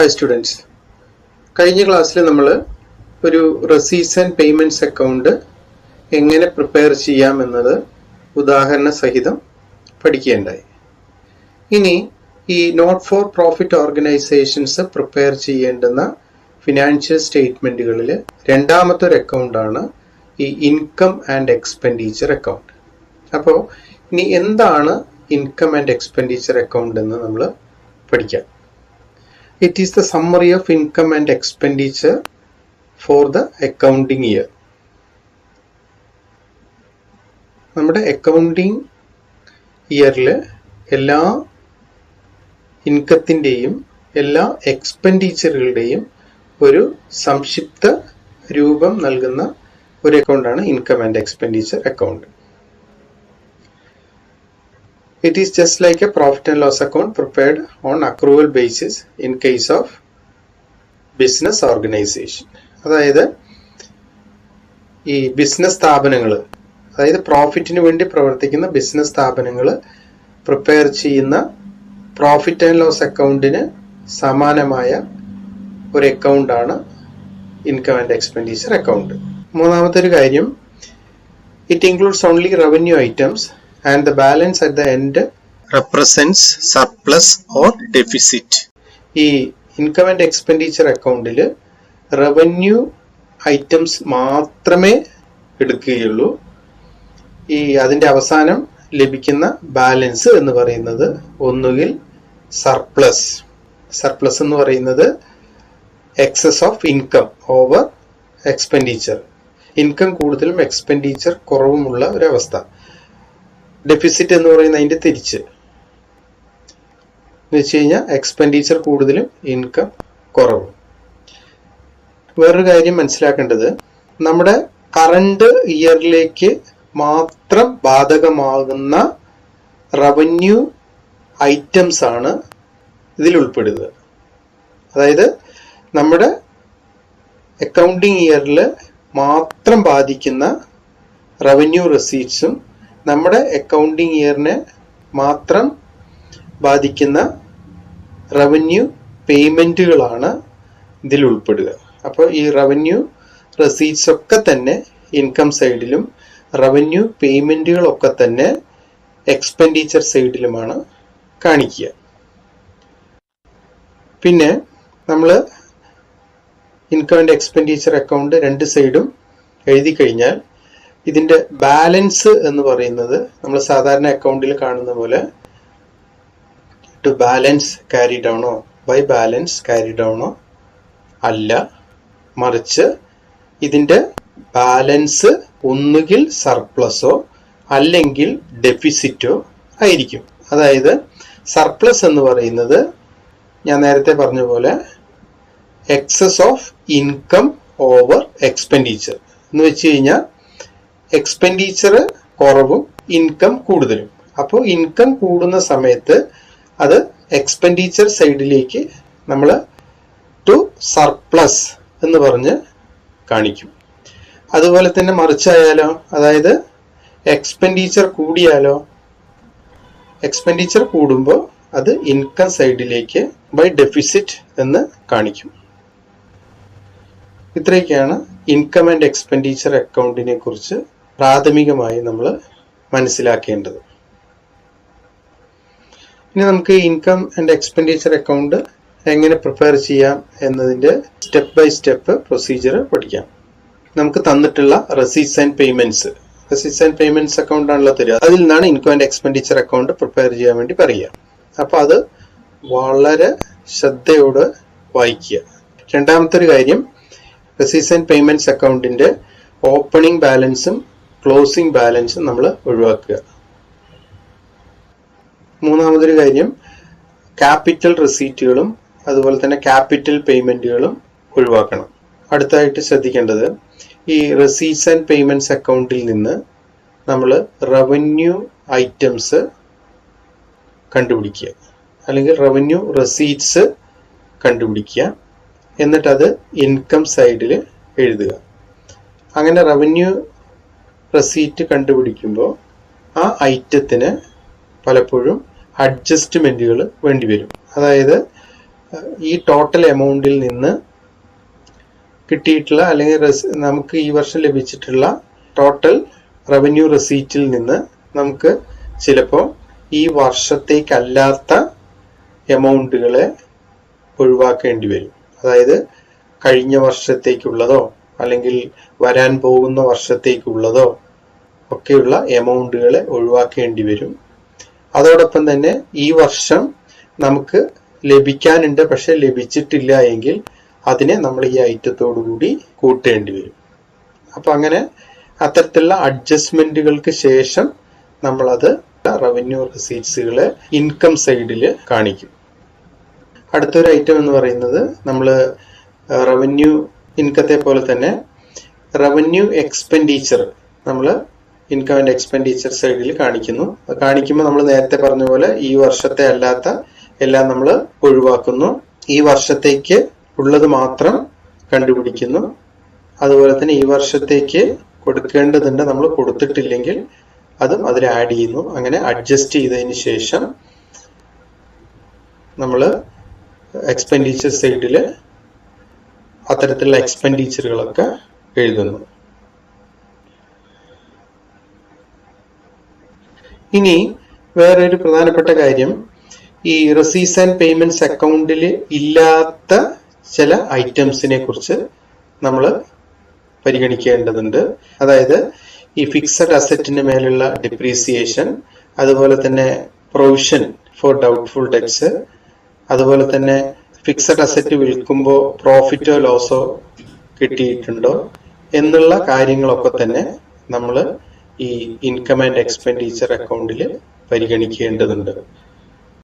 Hi students, കഴിഞ്ഞ ക്ലാസ്സിൽ നമ്മൾ ഒരു റെസീറ്റ്സ് ആൻഡ് പേയ്മെൻറ്റ്സ് അക്കൗണ്ട് എങ്ങനെ പ്രിപ്പയർ ചെയ്യാമെന്നത് ഉദാഹരണ സഹിതം പഠിക്കുകയുണ്ടായി. ഇനി ഈ not for profit organisations prepare ചെയ്യേണ്ടുന്ന ഫിനാൻഷ്യൽ സ്റ്റേറ്റ്മെൻറ്റുകളിൽ രണ്ടാമത്തെ ഒരു അക്കൗണ്ടാണ് ഈ ഇൻകം ആൻഡ് എക്സ്പെൻഡിച്ചർ അക്കൗണ്ട്. അപ്പോൾ ഇനി എന്താണ് ഇൻകം ആൻഡ് എക്സ്പെൻഡിച്ചർ അക്കൗണ്ട് എന്ന് നമ്മൾ പഠിക്കാം. It is the summary of income and expenditure for the accounting year. നമ്മുടെ അക്കൗണ്ടിങ് ഇയറിൽ എല്ലാ ഇൻകത്തിൻ്റെയും എല്ലാ എക്സ്പെൻഡിച്ചറുകളുടെയും ഒരു സംക്ഷിപ്ത രൂപം നൽകുന്ന ഒരു അക്കൗണ്ടാണ് income and expenditure account. It is just like a profit and loss account prepared on accrual basis in case of business organization. അതായത് ഈ ബിസിനസ് സ്ഥാപനങ്ങൾ, അതായത് പ്രോഫിറ്റിന് വേണ്ടി പ്രവർത്തിക്കുന്ന ബിസിനസ് സ്ഥാപനങ്ങൾ പ്രിപ്പയർ ചെയ്യുന്ന പ്രോഫിറ്റ് ആൻഡ് ലോസ് അക്കൗണ്ടിന് സമാനമായ ഒരു അക്കൗണ്ടാണ് ഇൻകം ആൻഡ് എക്സ്പെൻഡിച്ചർ അക്കൗണ്ട്. മൂന്നാമത്തെ ഒരു കാര്യം, it includes only revenue items and the balance at the end represents surplus or deficit. ഈ ഇൻകം ആൻഡ് എക്സ്പെൻഡിച്ചർ അക്കൗണ്ടിൽ റവന്യൂ ഐറ്റംസ് മാത്രമേ എടുക്കുകയുള്ളൂ. ഈ അതിൻ്റെ അവസാനം ലഭിക്കുന്ന ബാലൻസ് എന്ന് പറയുന്നത് ഒന്നുകിൽ സർപ്ലസ് എന്ന് പറയുന്നത് excess of income over expenditure, income കൂടുതലും എക്സ്പെൻഡിച്ചർ കുറവുമുള്ള ഒരവസ്ഥ. ഡെഫിസിറ്റ് എന്ന് പറയുന്നത് അതിൻ്റെ തിരിച്ച് എന്ന് വെച്ച് കഴിഞ്ഞാൽ എക്സ്പെൻഡിച്ചർ കൂടുതലും ഇൻകം കുറവും. വേറൊരു കാര്യം മനസ്സിലാക്കേണ്ടത്, നമ്മുടെ കറണ്ട് ഇയറിലേക്ക് മാത്രം ബാധകമാകുന്ന റവന്യൂ ഐറ്റംസ് ആണ് ഇതിൽ ഉൾപ്പെടുന്നത്. അതായത് നമ്മുടെ അക്കൗണ്ടിങ് ഇയറിൽ മാത്രം ബാധിക്കുന്ന റവന്യൂ റെസീറ്റ്സും നമ്മുടെ അക്കൗണ്ടിങ് ഇയറിനെ മാത്രം ബാധിക്കുന്ന റവന്യൂ പേയ്മെൻറ്റുകളാണ് ഇതിൽ ഉൾപ്പെടുക. അപ്പോൾ ഈ റവന്യൂ റെസീറ്റ്സ് ഒക്കെ തന്നെ ഇൻകം സൈഡിലും റവന്യൂ പേയ്മെൻറ്റുകളൊക്കെ തന്നെ എക്സ്പെൻഡിച്ചർ സൈഡിലുമാണ് കാണിക്കുക. പിന്നെ നമ്മൾ ഇൻകം ആൻഡ് എക്സ്പെൻഡിച്ചർ അക്കൗണ്ട് രണ്ട് സൈഡും എഴുതി കഴിഞ്ഞാൽ ഇതിൻ്റെ ബാലൻസ് എന്ന് പറയുന്നത് നമ്മൾ സാധാരണ അക്കൗണ്ടിൽ കാണുന്ന പോലെ ടു ബാലൻസ് ക്യാരി ഡൗണോ ബൈ ബാലൻസ് ക്യാരി ഡൗണോ അല്ല, മറിച്ച് ഇതിൻ്റെ ബാലൻസ് ഒന്നുകിൽ സർപ്ലസോ അല്ലെങ്കിൽ ഡെഫിസിറ്റോ ആയിരിക്കും. അതായത് സർപ്ലസ് എന്ന് പറയുന്നത് ഞാൻ നേരത്തെ പറഞ്ഞ പോലെ excess of income over expenditure എന്ന് വെച്ച് കഴിഞ്ഞാൽ എക്സ്പെൻഡിച്ചർ കുറവും ഇൻകം കൂടുതലും. അപ്പോൾ ഇൻകം കൂടുന്ന സമയത്ത് അത് എക്സ്പെൻഡിച്ചർ സൈഡിലേക്ക് നമ്മൾ ടു സർപ്ലസ് എന്ന് പറഞ്ഞ് കാണിക്കും. അതുപോലെ തന്നെ മറിച്ചായാലോ, അതായത് എക്സ്പെൻഡിച്ചർ കൂടിയാലോ, എക്സ്പെൻഡിച്ചർ കൂടുമ്പോൾ അത് ഇൻകം സൈഡിലേക്ക് ബൈ ഡെഫിസിറ്റ് എന്ന് കാണിക്കും. ഇത്രയൊക്കെയാണ് ഇൻകം ആൻഡ് എക്സ്പെൻഡിച്ചർ അക്കൗണ്ടിനെ കുറിച്ച് പ്രാഥമികമായി നമ്മൾ മനസ്സിലാക്കേണ്ടത്. ഇനി നമുക്ക് ഇൻകം ആൻഡ് എക്സ്പെൻഡിച്ചർ അക്കൗണ്ട് എങ്ങനെ പ്രിപ്പയർ ചെയ്യാം എന്നതിൻ്റെ സ്റ്റെപ്പ് ബൈ സ്റ്റെപ്പ് പ്രൊസീജിയർ പഠിക്കാം. നമുക്ക് തന്നിട്ടുള്ള റെസീറ്റ്സ് ആൻഡ് പേയ്മെന്റ്സ് അക്കൗണ്ട് ആണല്ലോ തരിക. അതിൽ നിന്നാണ് income and expenditure account prepare ചെയ്യാൻ വേണ്ടി പറയുക. അപ്പോൾ അത് വളരെ ശ്രദ്ധയോടെ വായിക്കുക. രണ്ടാമത്തെ ഒരു കാര്യം, റെസീറ്റ്സ് ആൻഡ് പേയ്മെന്റ്സ് അക്കൗണ്ടിന്റെ ഓപ്പണിംഗ് ബാലൻസും ക്ലോസിംഗ് ബാലൻസും നമ്മൾ ഒഴിവാക്കുക. മൂന്നാമതൊരു കാര്യം, ക്യാപിറ്റൽ റെസീറ്റുകളും അതുപോലെ തന്നെ ക്യാപിറ്റൽ പേയ്മെന്റുകളും ഒഴിവാക്കണം. അടുത്തായിട്ട് ശ്രദ്ധിക്കേണ്ടത്, ഈ റെസീറ്റ്സ് ആൻഡ് പേയ്മെന്റ്സ് അക്കൗണ്ടിൽ നിന്ന് നമ്മൾ റവന്യൂ ഐറ്റംസ് കണ്ടുപിടിക്കുക, അല്ലെങ്കിൽ റവന്യൂ റെസീറ്റ്സ് കണ്ടുപിടിക്കുക, എന്നിട്ടത് ഇൻകം സൈഡിൽ എഴുതുക. അങ്ങനെ റവന്യൂ റെസീറ്റ് കണ്ടുപിടിക്കുമ്പോൾ ആ ഐറ്റത്തിന് പലപ്പോഴും അഡ്ജസ്റ്റ്മെൻറ്റുകൾ വേണ്ടിവരും. അതായത് ഈ ടോട്ടൽ എമൗണ്ടിൽ നിന്ന് കിട്ടിയിട്ടുള്ള അല്ലെങ്കിൽ നമുക്ക് ഈ വർഷം ലഭിച്ചിട്ടുള്ള ടോട്ടൽ റവന്യൂ റെസീറ്റിൽ നിന്ന് നമുക്ക് ചിലപ്പോൾ ഈ വർഷത്തേക്കല്ലാത്ത എമൗണ്ടുകളെ ഒഴിവാക്കേണ്ടി വരും. അതായത് കഴിഞ്ഞ വർഷത്തേക്കുള്ളതോ അല്ലെങ്കിൽ വരാൻ പോകുന്ന വർഷത്തേക്കുള്ളതോ ഒക്കെയുള്ള എമൗണ്ടുകളെ ഒഴിവാക്കേണ്ടി വരും. അതോടൊപ്പം തന്നെ ഈ വർഷം നമുക്ക് ലഭിക്കാനുണ്ട് പക്ഷെ ലഭിച്ചിട്ടില്ല എങ്കിൽ അതിനെ നമ്മൾ ഈ ഐറ്റത്തോടു കൂടി കൂട്ടേണ്ടി വരും. അപ്പൊ അങ്ങനെ അത്തരത്തിലുള്ള അഡ്ജസ്റ്റ്മെന്റുകൾക്ക് ശേഷം നമ്മളത് റവന്യൂ റെസീറ്റ്സുകളെ ഇൻകം സൈഡിൽ കാണിക്കും. അടുത്തൊരു ഐറ്റം എന്ന് പറയുന്നത് നമ്മൾ റവന്യൂ ഇൻകത്തെ പോലെ തന്നെ റവന്യൂ എക്സ്പെൻഡിച്ചർ നമ്മൾ ഇൻകം ആൻഡ് എക്സ്പെൻഡിച്ചർ സൈഡിൽ കാണിക്കുന്നു. കാണിക്കുമ്പോൾ നമ്മൾ നേരത്തെ പറഞ്ഞ പോലെ ഈ വർഷത്തെ അല്ലാത്ത എല്ലാം നമ്മൾ ഒഴിവാക്കുന്നു. ഈ വർഷത്തേക്ക് ഉള്ളത് മാത്രം കണ്ടുപിടിക്കുന്നു. അതുപോലെ തന്നെ ഈ വർഷത്തേക്ക് കൊടുക്കേണ്ടതുണ്ട്, നമ്മൾ കൊടുത്തിട്ടില്ലെങ്കിൽ അതും അതിൽ ആഡ് ചെയ്യുന്നു. അങ്ങനെ അഡ്ജസ്റ്റ് ചെയ്തതിന് ശേഷം നമ്മൾ എക്സ്പെൻഡിച്ചർ സൈഡിൽ അത്തരത്തിലുള്ള എക്സ്പെൻഡിച്ചറുകളൊക്കെ എഴുതുന്നു. ഇനി വേറൊരു പ്രധാനപ്പെട്ട കാര്യം, ഈ റെസീറ്റ്സ് ആൻഡ് പേയ്മെന്റ്സ് അക്കൗണ്ടിൽ ഇല്ലാത്ത ചില ഐറ്റംസിനെ കുറിച്ച് നമ്മൾ പരിഗണിക്കേണ്ടതുണ്ട്. അതായത് ഈ ഫിക്സഡ് അസറ്റിന് മേലുള്ള ഡിപ്രീസിയേഷൻ, അതുപോലെ തന്നെ പ്രൊവിഷൻ ഫോർ ഡൗട്ട്ഫുൾ ഡെറ്റ്സ്, അതുപോലെ തന്നെ ഫിക്സഡ് അസറ്റ് വിൽക്കുമ്പോൾ പ്രോഫിറ്റോ ലോസോ കിട്ടിയിട്ടുണ്ടോ എന്നുള്ള കാര്യങ്ങളൊക്കെ തന്നെ നമ്മൾ ഈ ഇൻകം ആൻഡ് എക്സ്പെൻഡിച്ചർ അക്കൗണ്ടിൽ പരിഗണിക്കേണ്ടതുണ്ട്.